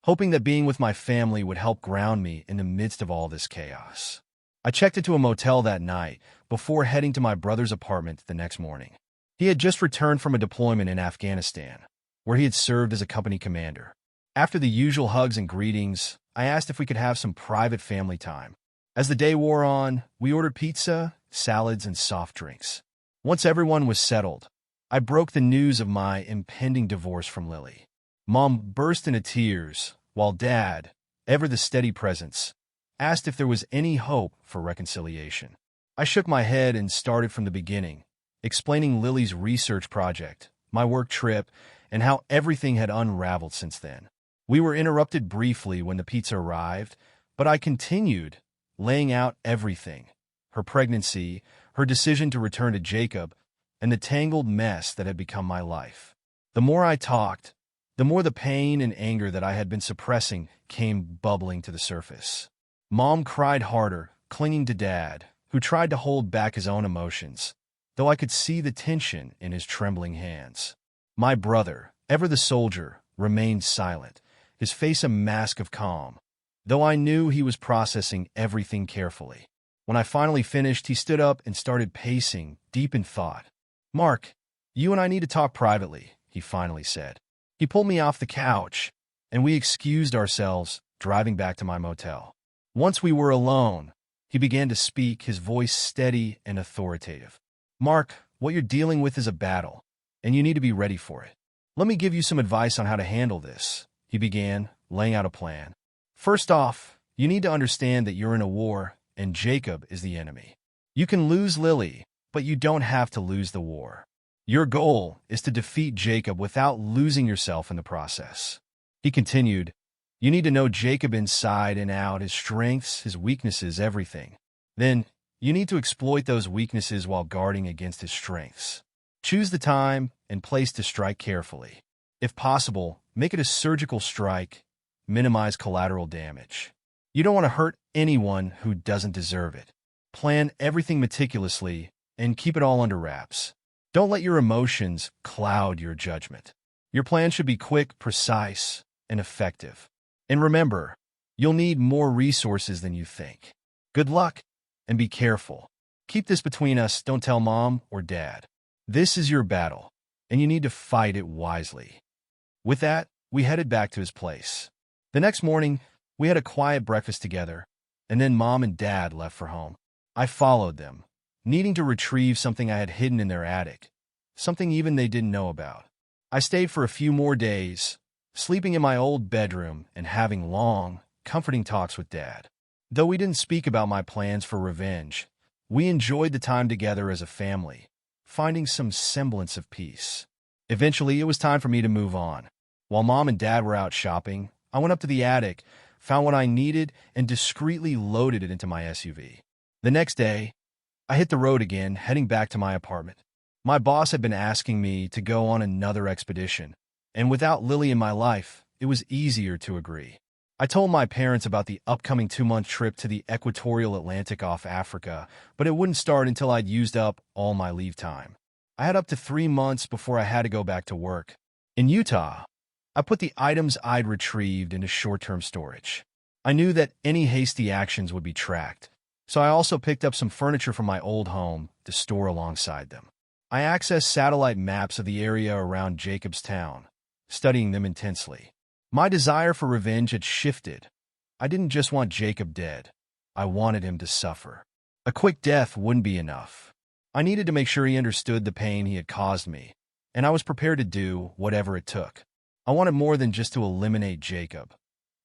hoping that being with my family would help ground me in the midst of all this chaos. I checked into a motel that night before heading to my brother's apartment the next morning. He had just returned from a deployment in Afghanistan, where he had served as a company commander. After the usual hugs and greetings, I asked if we could have some private family time. As the day wore on, we ordered pizza, salads, and soft drinks. Once everyone was settled, I broke the news of my impending divorce from Lily. Mom burst into tears, while Dad, ever the steady presence, asked if there was any hope for reconciliation. I shook my head and started from the beginning, explaining Lily's research project, my work trip, and how everything had unraveled since then. We were interrupted briefly when the pizza arrived, but I continued, laying out everything: her pregnancy, her decision to return to Jacob, and the tangled mess that had become my life. The more I talked, the more the pain and anger that I had been suppressing came bubbling to the surface. Mom cried harder, clinging to Dad, who tried to hold back his own emotions, though I could see the tension in his trembling hands. My brother, ever the soldier, remained silent, his face a mask of calm, though I knew he was processing everything carefully. When I finally finished, he stood up and started pacing, deep in thought. "Mark, you and I need to talk privately," he finally said. He pulled me off the couch, and we excused ourselves, driving back to my motel. Once we were alone, he began to speak, his voice steady and authoritative. "Mark, what you're dealing with is a battle, and you need to be ready for it. Let me give you some advice on how to handle this, he began, laying out a plan. First off, you need to understand that you're in a war, and Jacob is the enemy. You can lose Lily, but you don't have to lose the war. Your goal is to defeat Jacob without losing yourself in the process. He continued, you need to know Jacob inside and out, his strengths, his weaknesses, everything. Then, you need to exploit those weaknesses while guarding against his strengths. Choose the time and place to strike carefully. If possible, make it a surgical strike. Minimize collateral damage. You don't want to hurt anyone who doesn't deserve it. Plan everything meticulously and keep it all under wraps. Don't let your emotions cloud your judgment. Your plan should be quick, precise, and effective. And remember, you'll need more resources than you think. Good luck, and be careful. Keep this between us, don't tell mom or dad. This is your battle, and you need to fight it wisely. With that, we headed back to his place. The next morning, we had a quiet breakfast together, and then mom and dad left for home. I followed them, needing to retrieve something I had hidden in their attic, something even they didn't know about. I stayed for a few more days, sleeping in my old bedroom and having long, comforting talks with Dad. Though we didn't speak about my plans for revenge, we enjoyed the time together as a family, finding some semblance of peace. Eventually, it was time for me to move on. While Mom and Dad were out shopping, I went up to the attic, found what I needed, and discreetly loaded it into my SUV. The next day, I hit the road again, heading back to my apartment. My boss had been asking me to go on another expedition, and without Lily in my life, it was easier to agree. I told my parents about the upcoming 2-month trip to the equatorial Atlantic off Africa, but it wouldn't start until I'd used up all my leave time. I had up to 3 months before I had to go back to work. In Utah, I put the items I'd retrieved into short-term storage. I knew that any hasty actions would be tracked, so I also picked up some furniture from my old home to store alongside them. I accessed satellite maps of the area around Jacob's town, studying them intensely. My desire for revenge had shifted. I didn't just want Jacob dead. I wanted him to suffer. A quick death wouldn't be enough. I needed to make sure he understood the pain he had caused me, and I was prepared to do whatever it took. I wanted more than just to eliminate Jacob.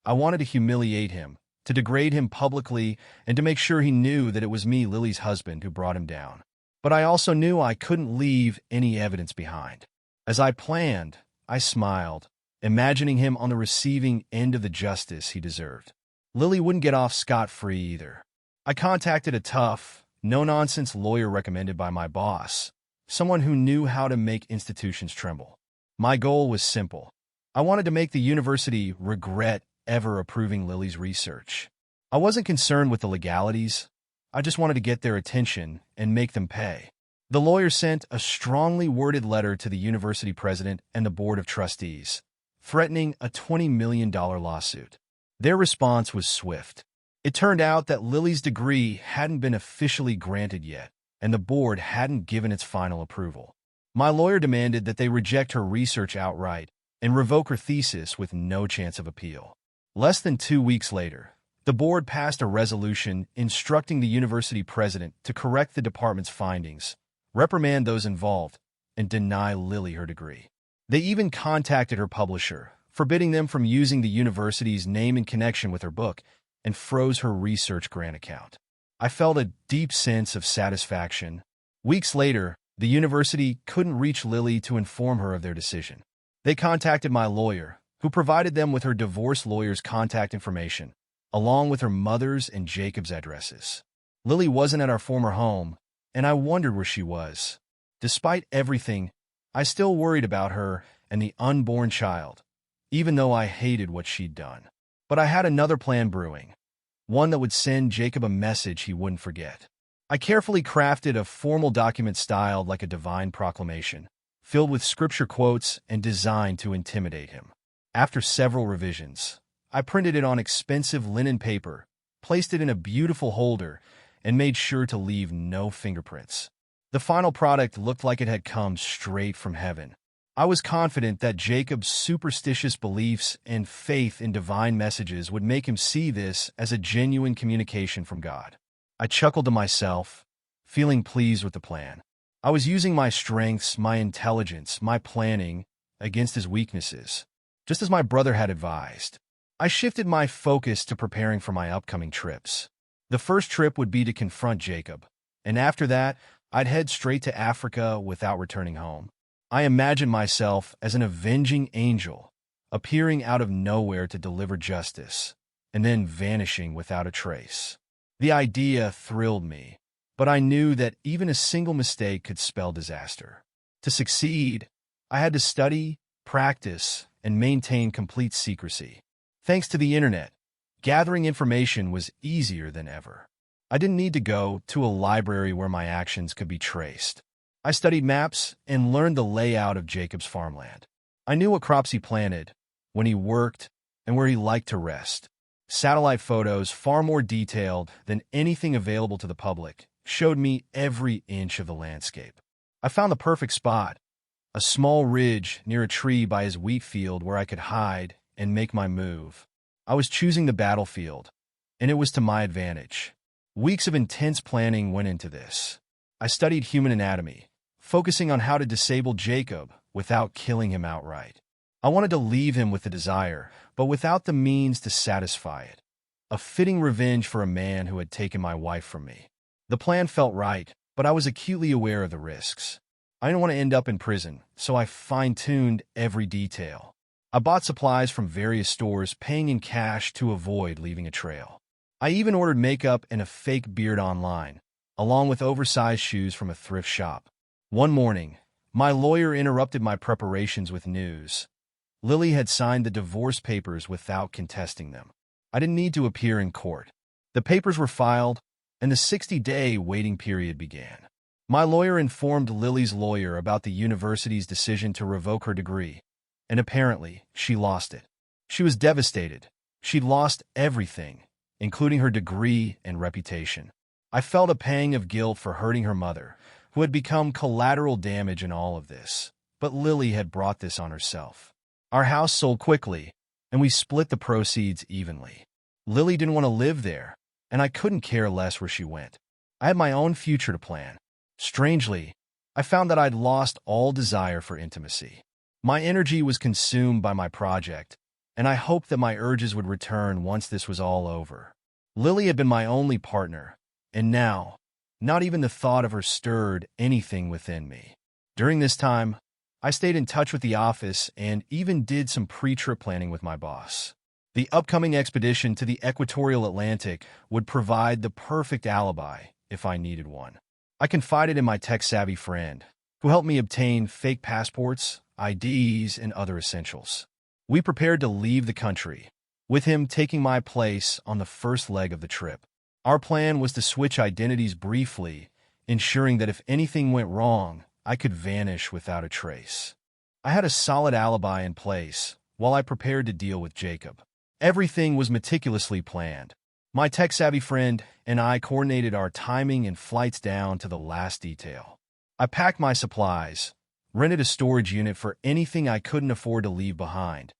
I wanted to humiliate him, to degrade him publicly, and to make sure he knew that it was me, Lily's husband, who brought him down. But I also knew I couldn't leave any evidence behind. As I planned, I smiled, imagining him on the receiving end of the justice he deserved. Lily wouldn't get off scot-free either. I contacted a tough, no-nonsense lawyer recommended by my boss, someone who knew how to make institutions tremble. My goal was simple. I wanted to make the university regret ever approving Lily's research. I wasn't concerned with the legalities. I just wanted to get their attention and make them pay. The lawyer sent a strongly worded letter to the university president and the board of trustees, threatening a $20 million lawsuit. Their response was swift. It turned out that Lily's degree hadn't been officially granted yet, and the board hadn't given its final approval. My lawyer demanded that they reject her research outright and revoke her thesis with no chance of appeal. Less than 2 weeks later, the board passed a resolution instructing the university president to correct the department's findings, reprimand those involved, and deny Lily her degree. They even contacted her publisher, forbidding them from using the university's name in connection with her book, and froze her research grant account. I felt a deep sense of satisfaction. Weeks later, the university couldn't reach Lily to inform her of their decision. They contacted my lawyer, who provided them with her divorce lawyer's contact information, along with her mother's and Jacob's addresses. Lily wasn't at our former home, and I wondered where she was. Despite everything, I still worried about her and the unborn child, even though I hated what she'd done. But I had another plan brewing, one that would send Jacob a message he wouldn't forget. I carefully crafted a formal document styled like a divine proclamation, filled with scripture quotes and designed to intimidate him. After several revisions, I printed it on expensive linen paper, placed it in a beautiful holder, and made sure to leave no fingerprints. The final product looked like it had come straight from heaven. I was confident that Jacob's superstitious beliefs and faith in divine messages would make him see this as a genuine communication from God. I chuckled to myself, feeling pleased with the plan. I was using my strengths, my intelligence, my planning against his weaknesses. just as my brother had advised. I shifted my focus to preparing for my upcoming trips. The first trip would be to confront Jacob, and after that, I'd head straight to Africa without returning home. I imagined myself as an avenging angel, appearing out of nowhere to deliver justice, and then vanishing without a trace. The idea thrilled me, but I knew that even a single mistake could spell disaster. To succeed, I had to study, practice, and maintain complete secrecy. Thanks to the internet, gathering information was easier than ever. I didn't need to go to a library where my actions could be traced. I studied maps and learned the layout of Jacob's farmland. I knew what crops he planted, when he worked, and where he liked to rest. Satellite photos, far more detailed than anything available to the public, showed me every inch of the landscape. I found the perfect spot, a small ridge near a tree by his wheat field where I could hide and make my move. I was choosing the battlefield, and it was to my advantage. Weeks of intense planning went into this. I studied human anatomy, focusing on how to disable Jacob without killing him outright. I wanted to leave him with the desire, but without the means to satisfy it. A fitting revenge for a man who had taken my wife from me. The plan felt right, but I was acutely aware of the risks. I didn't want to end up in prison, so I fine-tuned every detail. I bought supplies from various stores, paying in cash to avoid leaving a trail. I even ordered makeup and a fake beard online, along with oversized shoes from a thrift shop. One morning, my lawyer interrupted my preparations with news. Lily had signed the divorce papers without contesting them. I didn't need to appear in court. The papers were filed, and the 60-day waiting period began. My lawyer informed Lily's lawyer about the university's decision to revoke her degree, and apparently, she lost it. She was devastated. She'd lost everything, including her degree and reputation. I felt a pang of guilt for hurting her mother, who had become collateral damage in all of this, but Lily had brought this on herself. Our house sold quickly, and we split the proceeds evenly. Lily didn't want to live there, and I couldn't care less where she went. I had my own future to plan. Strangely, I found that I'd lost all desire for intimacy. My energy was consumed by my project, and I hoped that my urges would return once this was all over. Lily had been my only partner, and now, not even the thought of her stirred anything within me. During this time, I stayed in touch with the office and even did some pre-trip planning with my boss. The upcoming expedition to the equatorial Atlantic would provide the perfect alibi if I needed one. I confided in my tech-savvy friend, who helped me obtain fake passports, IDs, and other essentials. We prepared to leave the country, with him taking my place on the first leg of the trip. Our plan was to switch identities briefly, ensuring that if anything went wrong, I could vanish without a trace. I had a solid alibi in place while I prepared to deal with Jacob. Everything was meticulously planned. My tech-savvy friend and I coordinated our timing and flights down to the last detail. I packed my supplies, rented a storage unit for anything I couldn't afford to leave behind,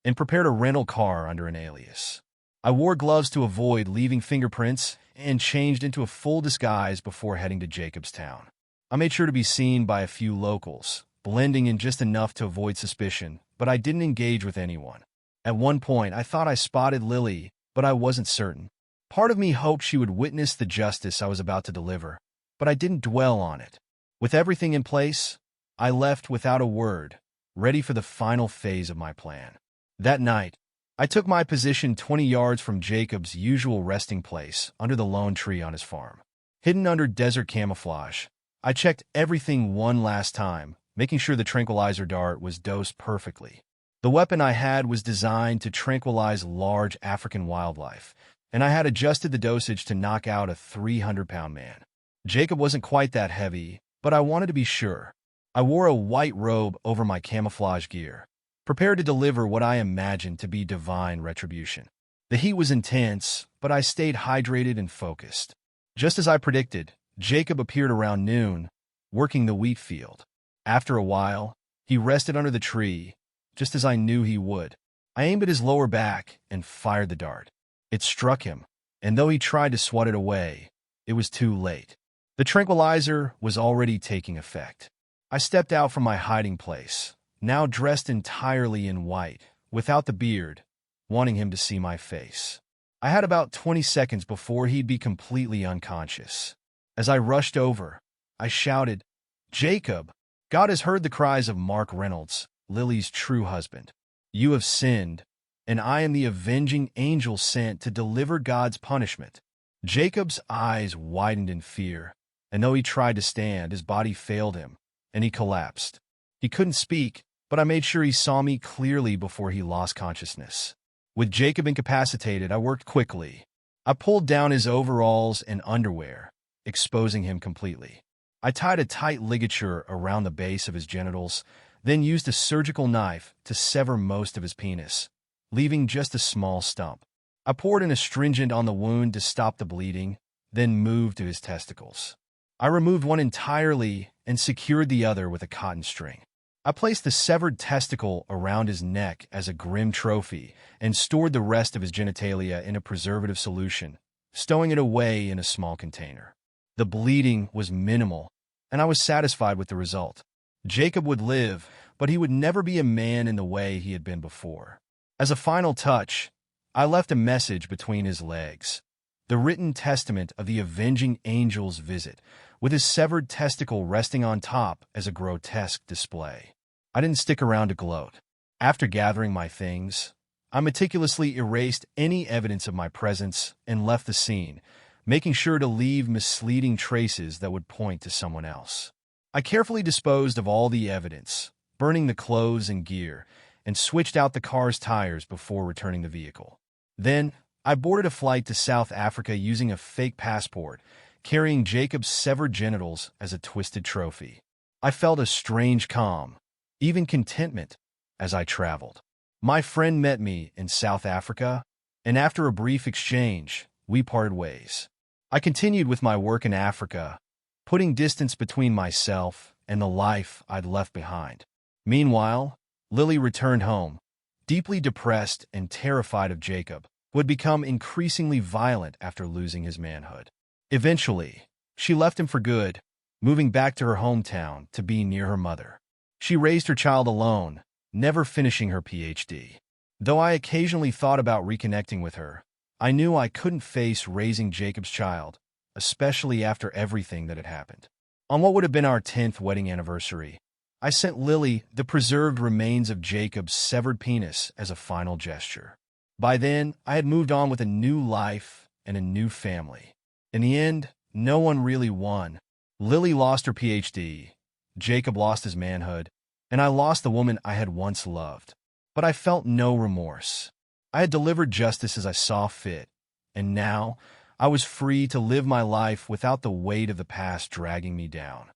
and prepared a rental car under an alias. I wore gloves to avoid leaving fingerprints and changed into a full disguise before heading to Jacob's town. I made sure to be seen by a few locals, blending in just enough to avoid suspicion, but I didn't engage with anyone. At one point, I thought I spotted Lily, but I wasn't certain. Part of me hoped she would witness the justice I was about to deliver, but I didn't dwell on it. With everything in place, I left without a word, ready for the final phase of my plan. That night, I took my position 20 yards from Jacob's usual resting place under the lone tree on his farm. Hidden under desert camouflage, I checked everything one last time, making sure the tranquilizer dart was dosed perfectly. The weapon I had was designed to tranquilize large African wildlife, and I had adjusted the dosage to knock out a 300-pound man. Jacob wasn't quite that heavy, but I wanted to be sure. I wore a white robe over my camouflage gear, prepared to deliver what I imagined to be divine retribution. The heat was intense, but I stayed hydrated and focused. Just as I predicted, Jacob appeared around noon, working the wheat field. After a while, he rested under the tree, just as I knew he would. I aimed at his lower back and fired the dart. It struck him, and though he tried to swat it away, it was too late. The tranquilizer was already taking effect. I stepped out from my hiding place, now dressed entirely in white, without the beard, wanting him to see my face. I had about 20 seconds before he'd be completely unconscious. As I rushed over, I shouted, "Jacob, God has heard the cries of Mark Reynolds, Lily's true husband. You have sinned, and I am the avenging angel sent to deliver God's punishment." Jacob's eyes widened in fear, and though he tried to stand, his body failed him, and he collapsed. He couldn't speak, but I made sure he saw me clearly before he lost consciousness. With Jacob incapacitated, I worked quickly. I pulled down his overalls and underwear, exposing him completely. I tied a tight ligature around the base of his genitals, then used a surgical knife to sever most of his penis, leaving just a small stump. I poured an astringent on the wound to stop the bleeding, then moved to his testicles. I removed one entirely and secured the other with a cotton string. I placed the severed testicle around his neck as a grim trophy and stored the rest of his genitalia in a preservative solution, stowing it away in a small container. The bleeding was minimal, and I was satisfied with the result. Jacob would live, but he would never be a man in the way he had been before. As a final touch, I left a message between his legs, the written testament of the avenging angel's visit, with his severed testicle resting on top as a grotesque display. I didn't stick around to gloat. After gathering my things, I meticulously erased any evidence of my presence and left the scene, making sure to leave misleading traces that would point to someone else. I carefully disposed of all the evidence, burning the clothes and gear, and switched out the car's tires before returning the vehicle. Then, I boarded a flight to South Africa using a fake passport, carrying Jacob's severed genitals as a twisted trophy. I felt a strange calm, even contentment, as I traveled. My friend met me in South Africa, and after a brief exchange, we parted ways. I continued with my work in Africa, putting distance between myself and the life I'd left behind. Meanwhile, Lily returned home, deeply depressed and terrified of Jacob, who had become increasingly violent after losing his manhood. Eventually, she left him for good, moving back to her hometown to be near her mother. She raised her child alone, never finishing her PhD. Though I occasionally thought about reconnecting with her, I knew I couldn't face raising Jacob's child, especially after everything that had happened. On what would have been our 10th wedding anniversary, I sent Lily the preserved remains of Jacob's severed penis as a final gesture. By then, I had moved on with a new life and a new family. In the end, no one really won. Lily lost her PhD, Jacob lost his manhood, and I lost the woman I had once loved. But I felt no remorse. I had delivered justice as I saw fit, and now I was free to live my life without the weight of the past dragging me down.